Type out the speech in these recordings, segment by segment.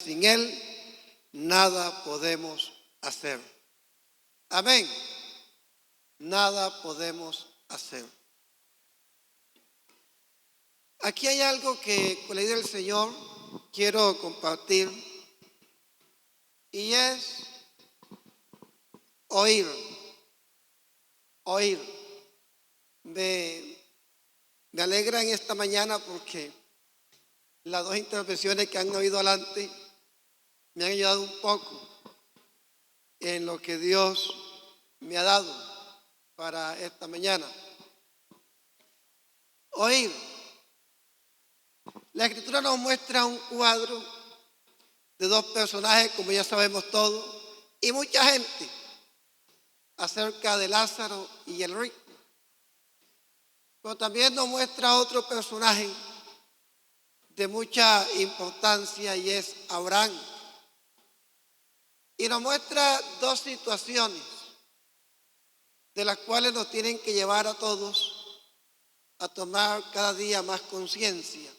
Sin Él nada podemos hacer. Amén. Nada podemos hacer. Aquí hay algo que con la ayuda del Señor quiero compartir y es oír. Oír. Me alegra en esta mañana porque las dos intervenciones que han oído adelante me han ayudado un poco en lo que Dios me ha dado para esta mañana. Oír. La Escritura nos muestra un cuadro de dos personajes, como ya sabemos todos, y mucha gente acerca de Lázaro y el rico. Pero también nos muestra otro personaje de mucha importancia y es Abraham. Y nos muestra dos situaciones de las cuales nos tienen que llevar a todos a tomar cada día más conciencia.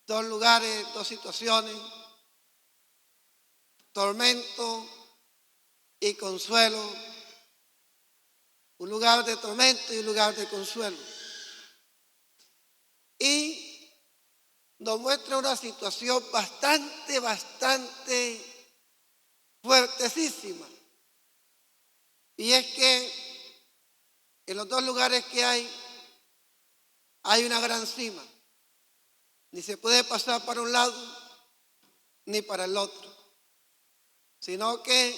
Dos lugares, dos situaciones, tormento y consuelo. Un lugar de tormento y un lugar de consuelo. Y nos muestra una situación bastante fuertecísima. Y es que en los dos lugares que hay una gran cima. Ni se puede pasar para un lado ni para el otro. Sino que,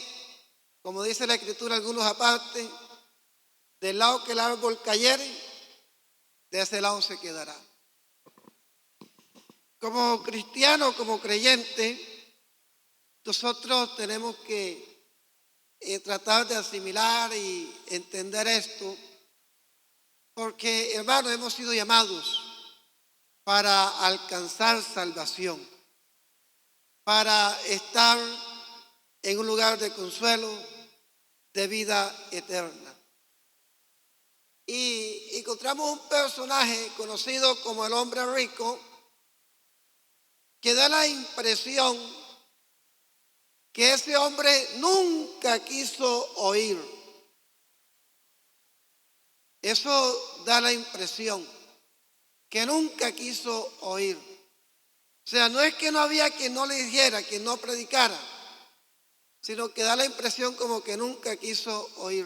como dice la Escritura, algunos aparte, del lado que el árbol cayere, de ese lado se quedará. Como cristianos, como creyentes, nosotros tenemos que tratar de asimilar y entender esto, porque, hermanos, hemos sido llamados para alcanzar salvación, para estar en un lugar de consuelo, de vida eterna. Y encontramos un personaje conocido como el hombre rico que da la impresión que ese hombre nunca quiso oír. Eso da la impresión que nunca quiso oír. O sea, no es que no había quien no le dijera, quien no predicara, sino que da la impresión como que nunca quiso oír.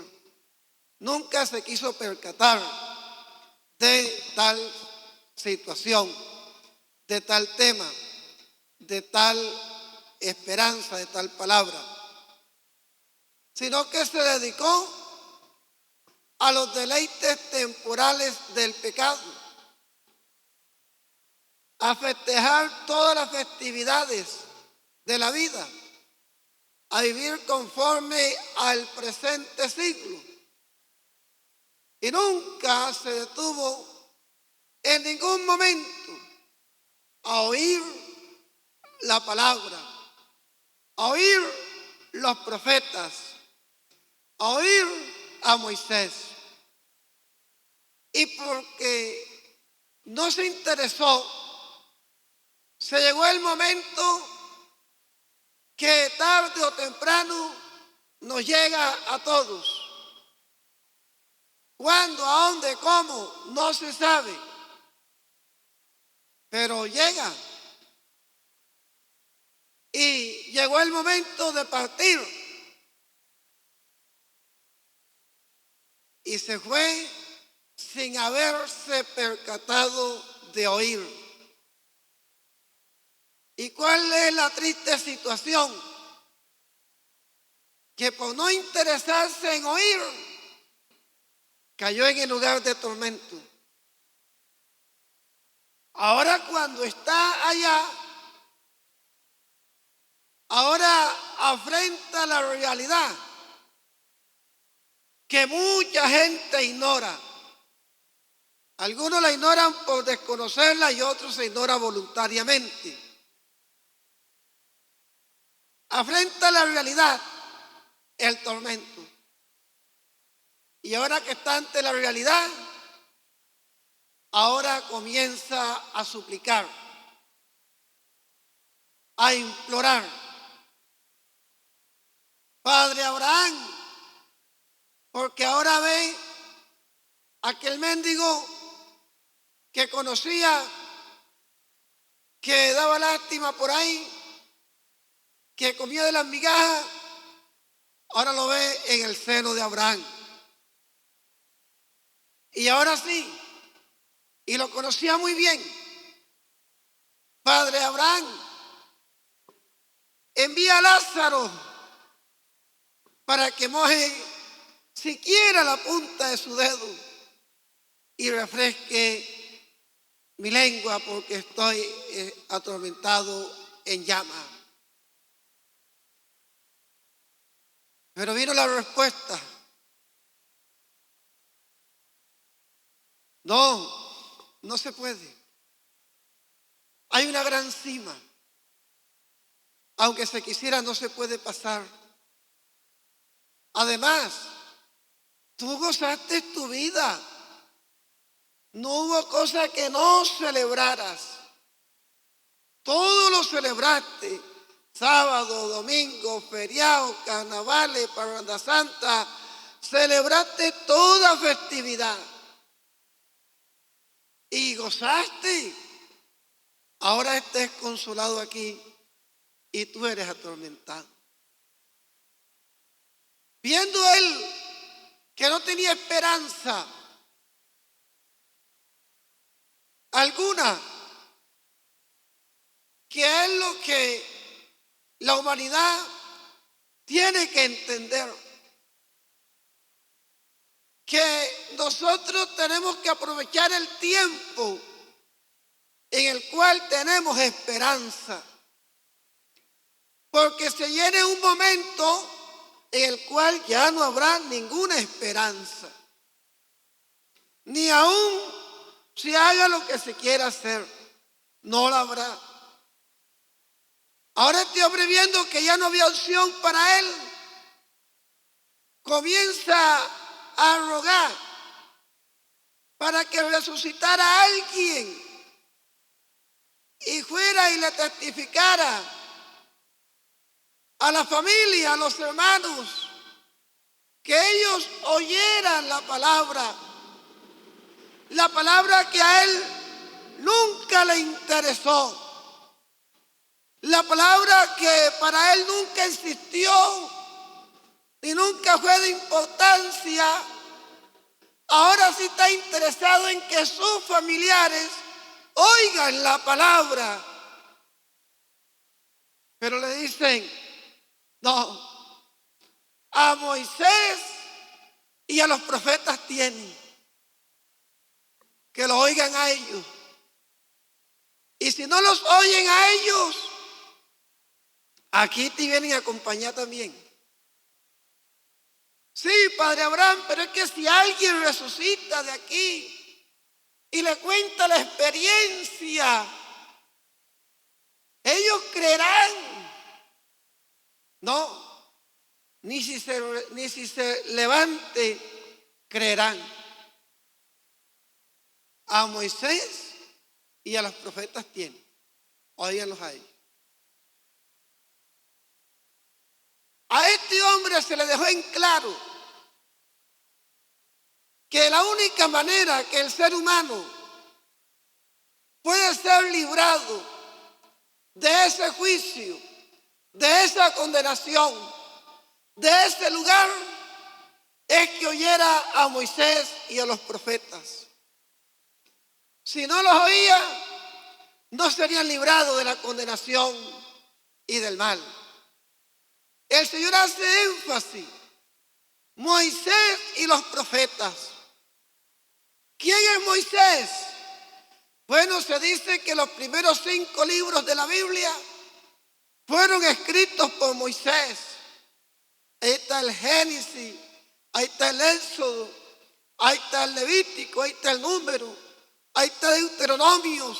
Nunca se quiso percatar de tal situación, de tal tema, de tal esperanza, de tal palabra, sino que se dedicó a los deleites temporales del pecado, a festejar todas las festividades de la vida, a vivir conforme al presente siglo. Y nunca se detuvo en ningún momento a oír la palabra, a oír los profetas, a oír a Moisés. Y porque no se interesó, se llegó el momento que tarde o temprano nos llega a todos. ¿Cuándo, a dónde, cómo? No se sabe. Pero llega. Y llegó el momento de partir. Y se fue sin haberse percatado de oír. ¿Y cuál es la triste situación? Que por no interesarse en oír, cayó en el lugar de tormento. Ahora cuando está allá, ahora afrenta la realidad que mucha gente ignora. Algunos la ignoran por desconocerla y otros se ignora voluntariamente. Afrenta la realidad, el tormento. Y ahora que está ante la realidad, ahora comienza a suplicar. a implorar: Padre Abraham, porque ahora ve aquel mendigo que conocía, que daba lástima por ahí, que comía de las migajas, ahora lo ve en el seno de Abraham. Y ahora sí, y lo conocía muy bien. Padre Abraham, envía a Lázaro para que moje siquiera la punta de su dedo y refresque mi lengua, porque estoy atormentado en llamas. Pero vino la respuesta: no, no se puede. Hay una gran cima. Aunque se quisiera, no se puede pasar. Además, tú gozaste tu vida. No hubo cosa que no celebraras. Todo lo celebraste. Sábado, domingo, feriado, carnavales, parranda santa. Celebraste toda festividad. Y gozaste. Ahora estés consolado aquí y tú eres atormentado. Viendo él que no tenía esperanza alguna, que es lo que la humanidad tiene que entender, que nosotros tenemos que aprovechar el tiempo en el cual tenemos esperanza, porque se viene un momento en el cual ya no habrá ninguna esperanza, ni aún se haga lo que se quiera hacer, no la habrá. Ahora este hombre, viendo que ya no había opción para él, comienza a rogar para que resucitara a alguien y fuera y le testificara a la familia, a los hermanos, que ellos oyeran la palabra que a él nunca le interesó, la palabra que para él nunca existió y nunca fue de importancia. Ahora sí está interesado en que sus familiares oigan la palabra. Pero le dicen: no, a Moisés y a los profetas tienen, que lo oigan a ellos. Y si no los oyen a ellos, aquí te vienen a acompañar también. Sí, Padre Abraham, pero es que si alguien resucita de aquí y le cuenta la experiencia, ellos creerán. No, ni si se levante, creerán. A Moisés y a los profetas tienen, óiganlos a ellos. A este hombre se le dejó en claro que la única manera que el ser humano puede ser librado de ese juicio, de esa condenación, de ese lugar, es que oyera a Moisés y a los profetas. Si no los oía, no serían librados de la condenación y del mal. El Señor hace énfasis: Moisés y los profetas. ¿Quién es Moisés? Bueno, se dice que los primeros 5 libros de la Biblia fueron escritos por Moisés. Ahí está el Génesis, ahí está el Éxodo, ahí está el Levítico, ahí está el Número, ahí está Deuteronomios.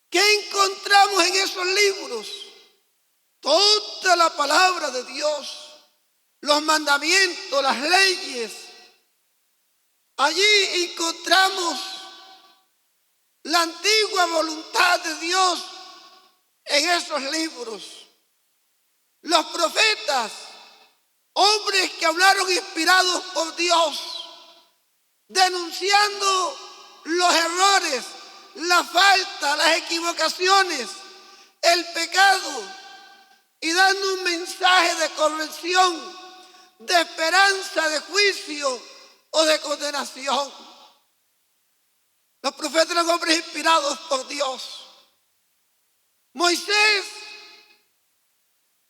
¿Qué encontramos en esos libros? Toda la palabra de Dios, los mandamientos, las leyes. Allí encontramos la antigua voluntad de Dios en esos libros. Los profetas, hombres que hablaron inspirados por Dios, denunciando los errores, la falta, las equivocaciones, el pecado, y dando un mensaje de corrección, de esperanza, de juicio o de condenación. Los profetas eran hombres inspirados por Dios. Moisés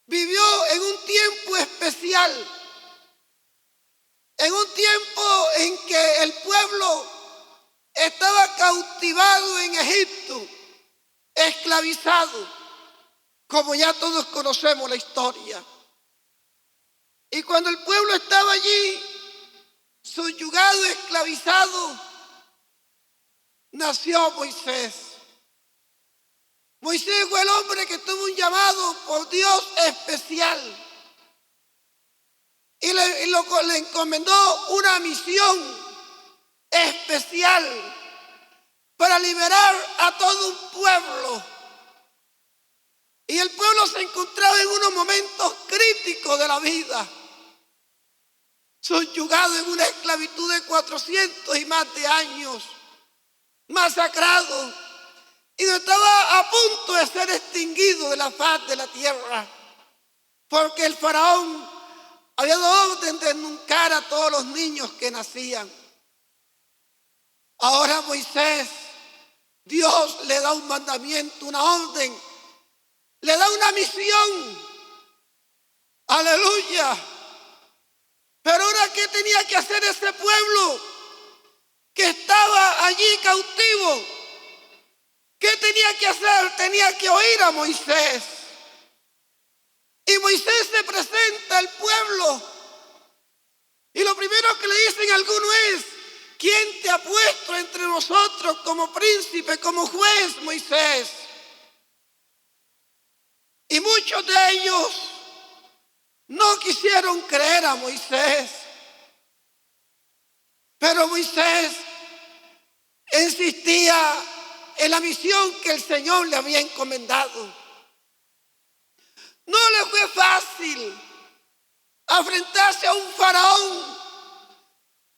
vivió en un tiempo especial, en un tiempo en que el pueblo estaba cautivado en Egipto, esclavizado, como ya todos conocemos la historia. Y cuando el pueblo estaba allí, subyugado, esclavizado, nació Moisés. Moisés fue el hombre que tuvo un llamado por Dios especial y le encomendó una misión especial para liberar a todo un pueblo. Y el pueblo se encontraba en unos momentos críticos de la vida, subyugado en una esclavitud de 400 y más de años, masacrado, y estaba a punto de ser extinguido de la faz de la tierra, porque el faraón había dado orden de nuncar a todos los niños que nacían. Ahora Moisés, Dios le da un mandamiento, una orden, le da una misión. Aleluya. Pero ahora, ¿qué tenía que hacer ese pueblo que estaba allí cautivo? ¿Qué tenía que hacer? Tenía que oír a Moisés. Y Moisés se presenta al pueblo. Y lo primero que le dicen algunos es: ¿quién te ha puesto entre nosotros como príncipe, como juez, Moisés? Y muchos de ellos no quisieron creer a Moisés. Pero Moisés insistía en la misión que el Señor le había encomendado. No le fue fácil enfrentarse a un faraón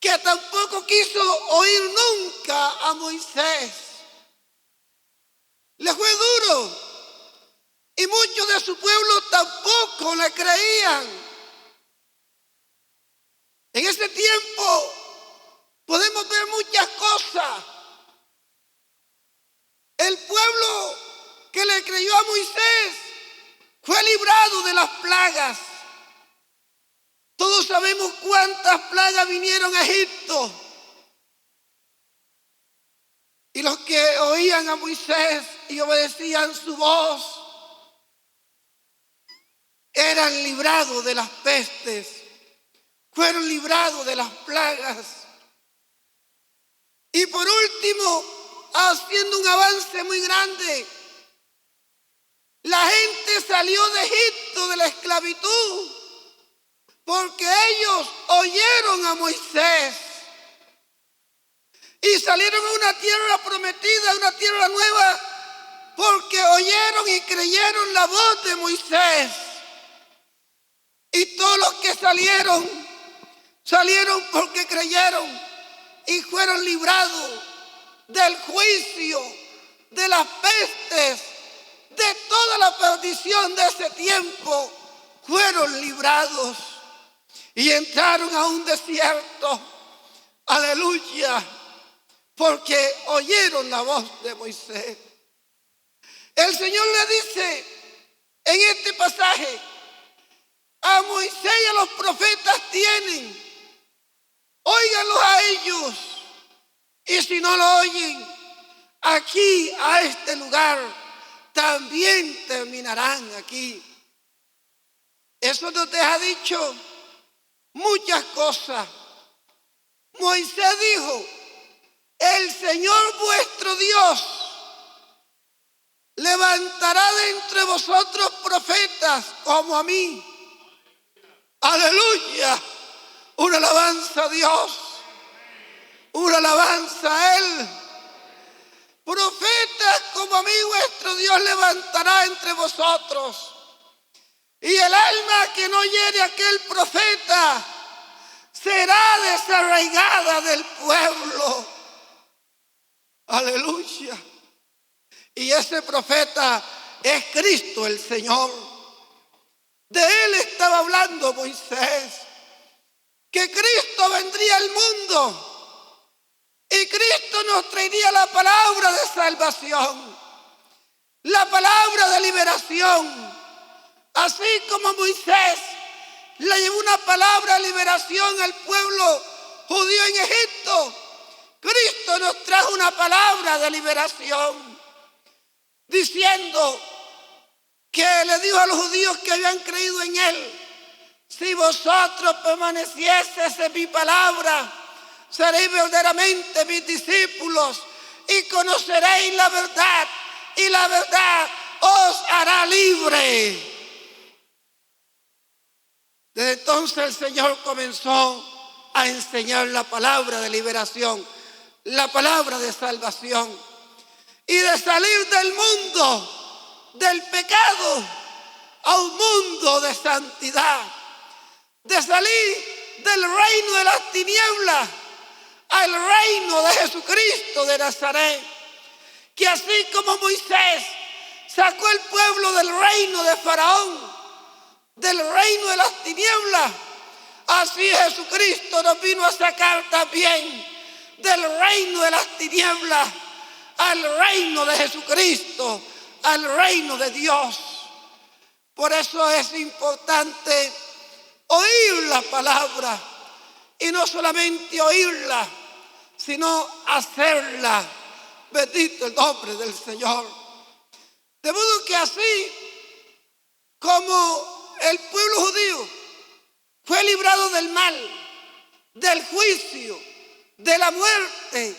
que tampoco quiso oír nunca a Moisés. Le fue duro. Y muchos de su pueblo tampoco le creían. En ese tiempo podemos ver muchas cosas. El pueblo que le creyó a Moisés fue librado de las plagas. Todos sabemos cuántas plagas vinieron a Egipto. Y los que oían a Moisés y obedecían su voz eran librados de las pestes, fueron librados de las plagas. Y por último, haciendo un avance muy grande, la gente salió de Egipto, de la esclavitud, porque ellos oyeron a Moisés y salieron a una tierra prometida, a una tierra nueva, porque oyeron y creyeron la voz de Moisés. Y todos los que salieron porque creyeron y fueron librados del juicio, de las pestes, de toda la perdición de ese tiempo. Fueron librados y entraron a un desierto. Aleluya, porque oyeron la voz de Moisés. El Señor le dice en este pasaje: a Moisés y a los profetas tienen, óiganlos a ellos, y si no lo oyen, aquí a este lugar también terminarán aquí. Eso nos deja dicho muchas cosas. Moisés dijo: el Señor vuestro Dios levantará de entre vosotros profetas como a mí. Aleluya, una alabanza a Dios, una alabanza a Él, profetas como a mí vuestro Dios levantará entre vosotros. Y el alma que no oyere a aquel profeta será desarraigada del pueblo. Aleluya. Y ese profeta es Cristo el Señor. De él estaba hablando Moisés, que Cristo vendría al mundo y Cristo nos traería la palabra de salvación, la palabra de liberación. Así como Moisés le llevó una palabra de liberación al pueblo judío en Egipto, Cristo nos trajo una palabra de liberación, diciendo que le dijo a los judíos que habían creído en él: si vosotros permanecieseis en mi palabra, seréis verdaderamente mis discípulos y conoceréis la verdad, y la verdad os hará libre. Desde entonces el Señor comenzó a enseñar la palabra de liberación, la palabra de salvación, y de salir del mundo del pecado a un mundo de santidad, de salir del reino de las tinieblas al reino de Jesucristo de Nazaret, que así como Moisés sacó al pueblo del reino de Faraón, del reino de las tinieblas, así Jesucristo nos vino a sacar también del reino de las tinieblas al reino de Jesucristo, al reino de Dios. Por eso es importante oír la palabra, y no solamente oírla, sino hacerla. Bendito el nombre del Señor. De modo que así como el pueblo judío fue librado del mal, del juicio, de la muerte,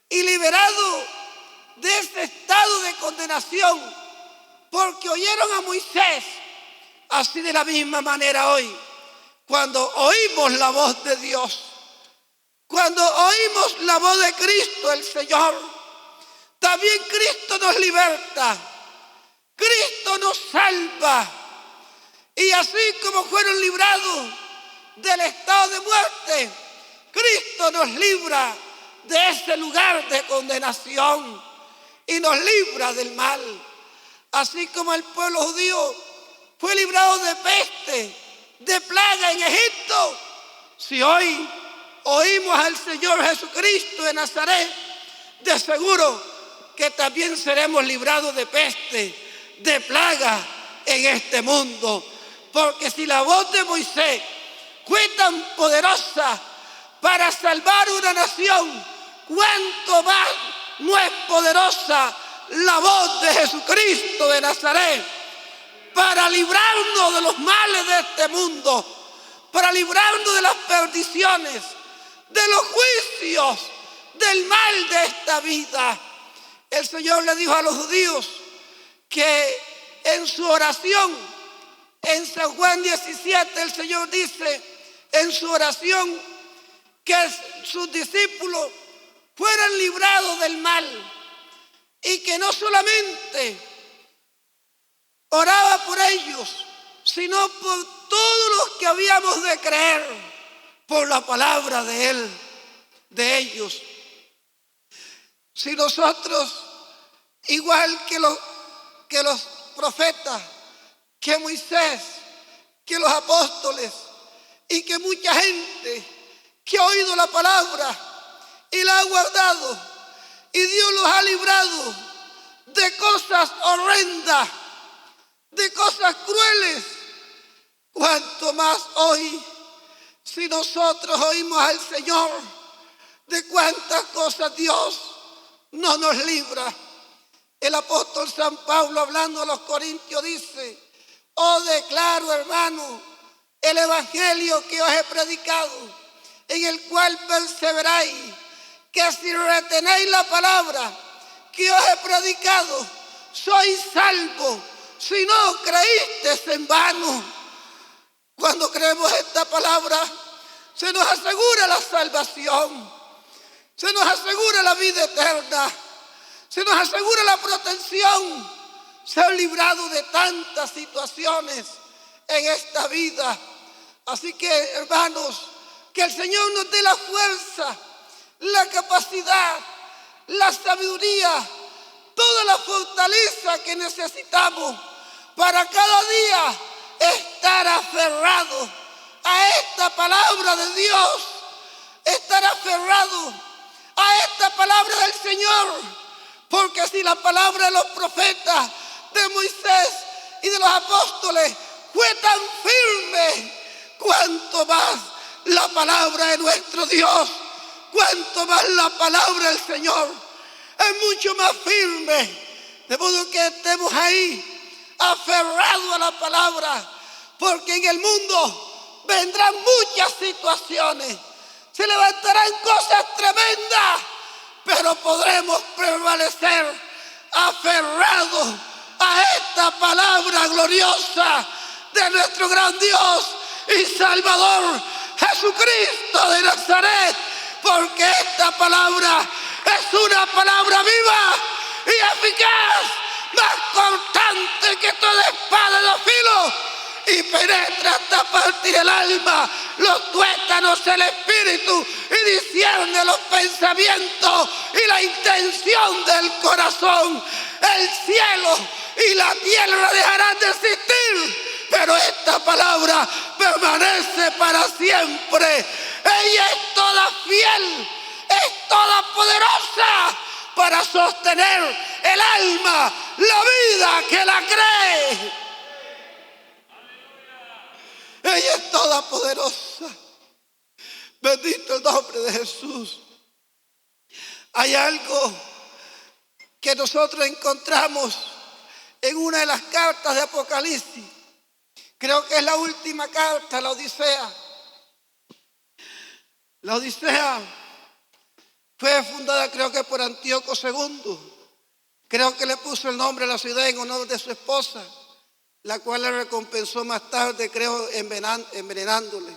y liberado de ese estado de condenación porque oyeron a Moisés, así de la misma manera hoy, cuando oímos la voz de Dios, cuando oímos la voz de Cristo el Señor, también Cristo nos liberta, Cristo nos salva. Y así como fueron librados del estado de muerte, Cristo nos libra de ese lugar de condenación y nos libra del mal. Así como el pueblo judío fue librado de peste, de plaga en Egipto, si hoy oímos al Señor Jesucristo de Nazaret, de seguro que también seremos librados de peste, de plaga en este mundo. Porque si la voz de Moisés fue tan poderosa para salvar una nación, ¿cuánto más no es poderosa la voz de Jesucristo de Nazaret para librarnos de los males de este mundo, para librarnos de las perdiciones, de los juicios, del mal de esta vida? El Señor le dijo a los judíos que en su oración, en San Juan 17, el Señor dice en su oración que sus discípulos fueran librados del mal, y que no solamente oraba por ellos, sino por todos los que habíamos de creer por la palabra de Él, de ellos. Si nosotros, igual que los profetas, que Moisés, que los apóstoles y que mucha gente que ha oído la palabra y la ha guardado, y Dios los ha librado de cosas horrendas, de cosas crueles, cuanto más hoy, si nosotros oímos al Señor, de cuántas cosas Dios no nos libra. El apóstol San Pablo, hablando a los Corintios, dice: os declaro, hermano, el evangelio que os he predicado, en el cual perseveráis, que si retenéis la palabra que os he predicado, sois salvos, si no creísteis en vano. Cuando creemos esta palabra, se nos asegura la salvación, se nos asegura la vida eterna, se nos asegura la protección, ser librado de tantas situaciones en esta vida. Así que, hermanos, que el Señor nos dé la fuerza, la capacidad, la sabiduría, toda la fortaleza que necesitamos para cada día estar aferrado a esta palabra de Dios, estar aferrado a esta palabra del Señor, porque si la palabra de los profetas, de Moisés y de los apóstoles fue tan firme, cuanto más la palabra de nuestro Dios, cuanto más la palabra del Señor es mucho más firme. De modo que estemos ahí aferrados a la palabra, porque en el mundo vendrán muchas situaciones, se levantarán cosas tremendas, pero podremos prevalecer aferrados a esta palabra gloriosa de nuestro gran Dios y Salvador Jesucristo de Nazaret, porque esta palabra es una palabra viva y eficaz, más cortante que toda espada de dos filos, y penetra hasta partir el alma, los tuétanos del espíritu, y discierne los pensamientos y la intención del corazón. El cielo y la tierra dejarán de existir, pero esta palabra permanece para siempre. Ella es toda fiel, es toda poderosa para sostener el alma, la vida que la cree. Ella es toda poderosa. Bendito el nombre de Jesús. Hay algo que nosotros encontramos en una de las cartas de Apocalipsis. Creo que es la última carta, la Odisea. La Odisea fue fundada, creo que por Antíoco II. Creo que le puso el nombre a la ciudad en honor de su esposa, la cual le recompensó más tarde, creo, envenenándole.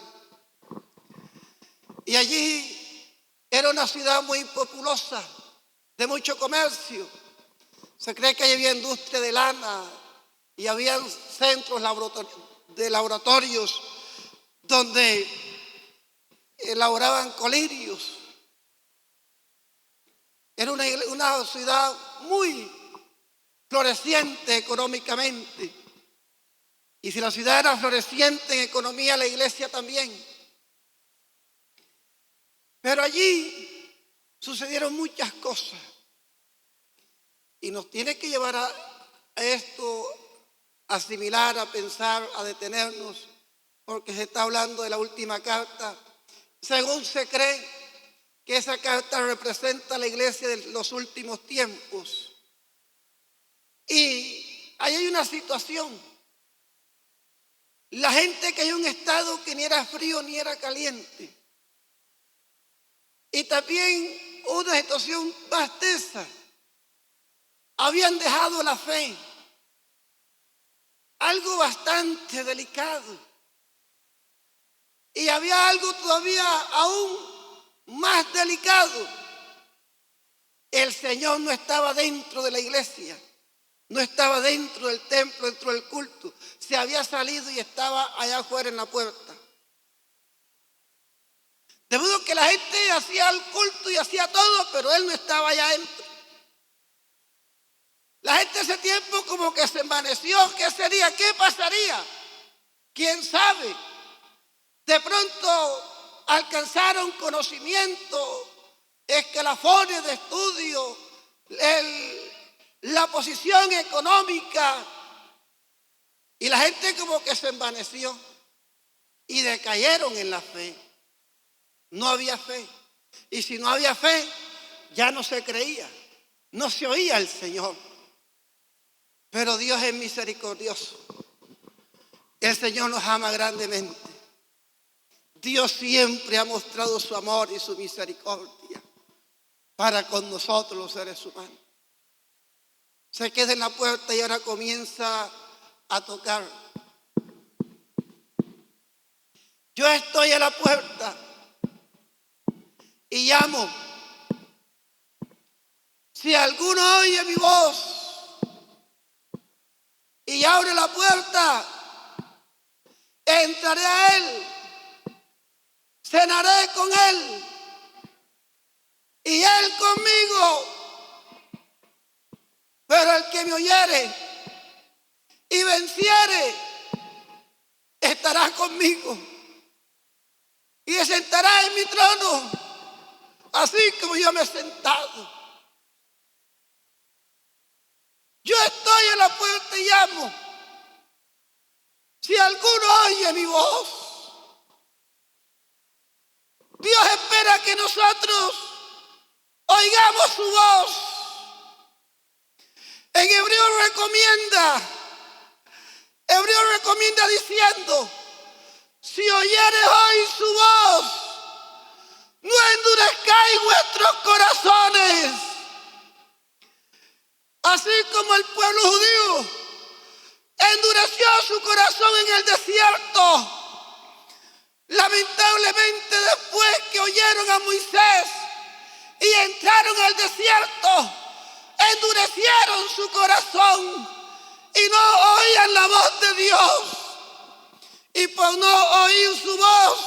Y allí era una ciudad muy populosa, de mucho comercio. Se cree que había industria de lana y había centros de laboratorios donde elaboraban colirios. Era una ciudad muy floreciente económicamente. Y si la ciudad era floreciente en economía, la iglesia también. Pero allí sucedieron muchas cosas. Y nos tiene que llevar a esto, a asimilar, a pensar, a detenernos, porque se está hablando de la última carta. Según se cree que esa carta representa a la iglesia de los últimos tiempos. Y ahí hay una situación. La gente cayó en un estado que ni era frío ni era caliente. Y también una situación más tensa. Habían dejado la fe. Algo bastante delicado. Y había algo todavía aún más delicado. El Señor no estaba dentro de la iglesia. No estaba dentro del templo, dentro del culto. Se había salido y estaba allá afuera en la puerta. De modo que la gente hacía el culto y hacía todo, pero Él no estaba allá adentro. La gente ese tiempo como que se envaneció. ¿Qué sería? ¿Qué pasaría? ¿Quién sabe? De pronto alcanzaron conocimiento, escalafones de estudio, la posición económica, y la gente como que se envaneció y decayeron en la fe. No había fe, y si no había fe ya no se creía, no se oía al Señor. Pero Dios es misericordioso, el Señor nos ama grandemente. Dios siempre ha mostrado su amor y su misericordia para con nosotros los seres humanos. Se queda en la puerta y ahora comienza a tocar. Yo estoy a la puerta y llamo. Si alguno oye mi voz y abre la puerta, entraré a él, cenaré con él y él conmigo. Pero el que me oyere y venciere, estará conmigo y se sentará en mi trono, así como yo me he sentado. Yo estoy en la puerta y llamo. Si alguno oye mi voz, Dios espera que nosotros oigamos su voz. En Hebreo recomienda diciendo: si oyeres hoy su voz, no endurezcáis vuestros corazones. Así como el pueblo judío endureció su corazón en el desierto, lamentablemente después que oyeron a Moisés y entraron al desierto, endurecieron su corazón y no oían la voz de Dios. Y por no oír su voz,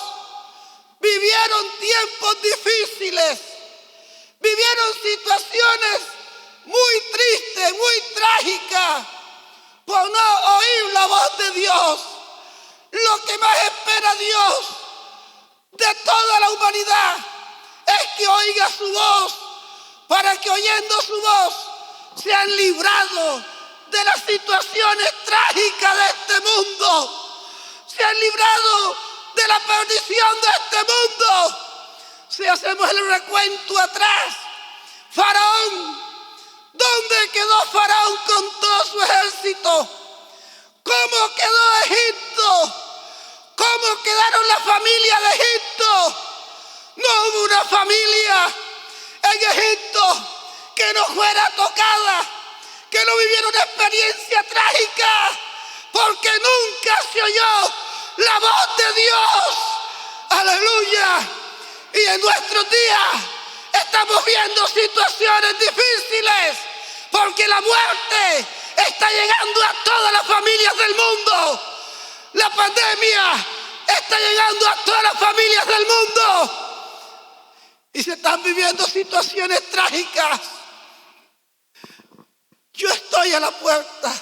vivieron tiempos difíciles, vivieron situaciones muy tristes, muy trágicas, por no oír la voz de Dios. Lo que más espera Dios de toda la humanidad es que oiga su voz, para que oyendo su voz sean librados de las situaciones trágicas de este mundo, sean librados de la perdición de este mundo. Si hacemos el recuento atrás, Faraón, ¿dónde quedó Faraón con todo su ejército? ¿Cómo quedó Egipto? ¿Cómo quedaron las familias de Egipto? No hubo una familia en Egipto que no fuera tocada, que no viviera una experiencia trágica, porque nunca se oyó la voz de Dios. Aleluya. Y en nuestros días estamos viendo situaciones difíciles, porque la muerte está llegando a todas las familias del mundo. La pandemia está llegando a todas las familias del mundo. Y se están viviendo situaciones trágicas. Yo estoy a la puerta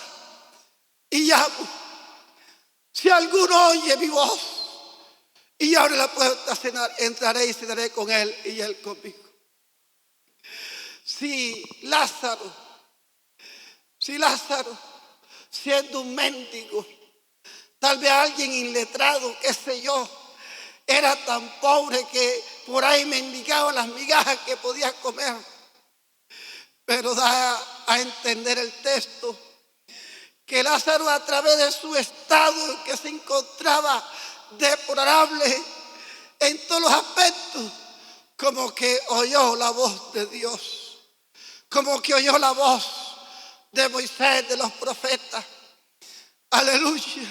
y llamo. Si alguno oye mi voz y abre la puerta, entraré y cenaré con él y él conmigo. Si Lázaro, siendo un mendigo, tal vez alguien iletrado, qué sé yo, era tan pobre que por ahí mendigaba las migajas que podía comer. Pero da a entender el texto que Lázaro, a través de su estado en que se encontraba deplorable en todos los aspectos, como que oyó la voz de Dios, como que oyó la voz de Moisés, de los profetas. Aleluya.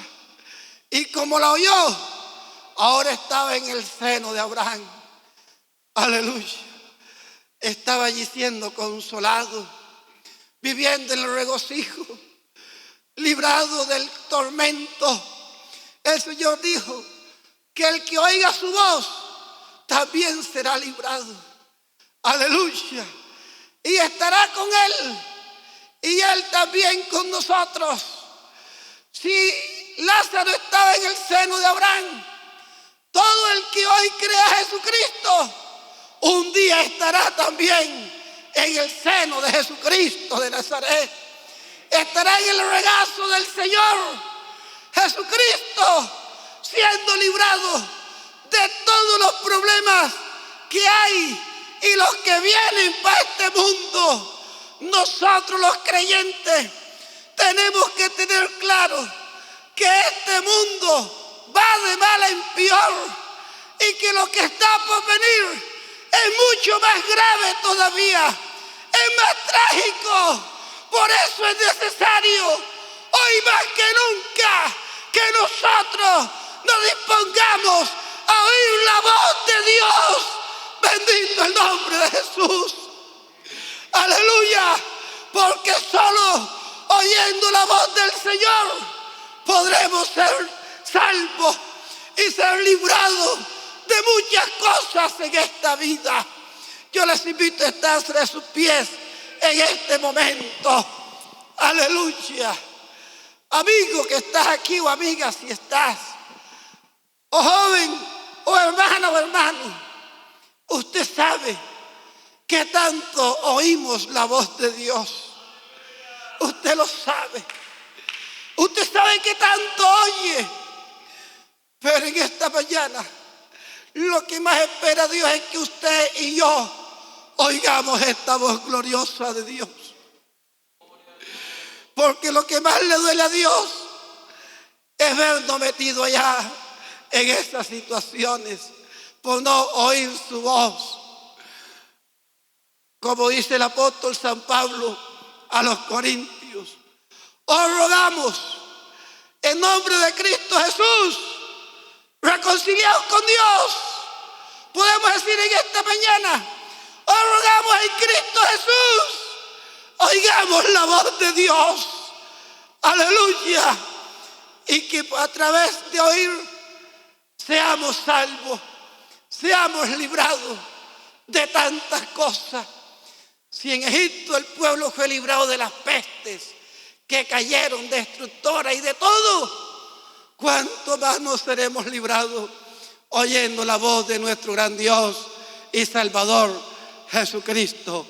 Y como la oyó, ahora estaba en el seno de Abraham. Aleluya. Estaba allí siendo consolado, viviendo en el regocijo, librado del tormento. El Señor dijo que el que oiga su voz también será librado. Aleluya. Y estará con él y él también con nosotros. Si Lázaro estaba en el seno de Abraham, todo el que hoy crea a Jesucristo un día estará también en el seno de Jesucristo de Nazaret. Estará en el regazo del Señor Jesucristo, siendo librado de todos los problemas que hay y los que vienen para este mundo. Nosotros los creyentes tenemos que tener claro que este mundo va de mal en peor y que lo que está por venir es mucho más grave todavía, es más trágico. Por eso es necesario, hoy más que nunca, que nosotros nos dispongamos a oír la voz de Dios. Bendito el nombre de Jesús. Aleluya. Porque solo oyendo la voz del Señor podremos ser salvos y ser librados de muchas cosas en esta vida. Yo les invito a estar sobre sus pies en este momento. Aleluya. Amigo que estás aquí, o amiga si estás, o joven, o hermana o hermano, usted sabe que tanto oímos la voz de Dios. Usted lo sabe. Usted sabe que tanto oye. Pero en esta mañana lo que más espera Dios es que usted y yo oigamos esta voz gloriosa de Dios. Porque lo que más le duele a Dios es vernos metido allá en esas situaciones por no oír su voz. Como dice el apóstol San Pablo a los Corintios: os rogamos en nombre de Cristo Jesús, reconciliados con Dios. Podemos decir en esta mañana: os rogamos en Cristo Jesús, oigamos la voz de Dios. Aleluya. Y que a través de oír seamos salvos, seamos librados de tantas cosas. Si en Egipto el pueblo fue librado de las pestes que cayeron destructoras y de todo, ¿cuánto más nos seremos librados oyendo la voz de nuestro gran Dios y Salvador Jesucristo?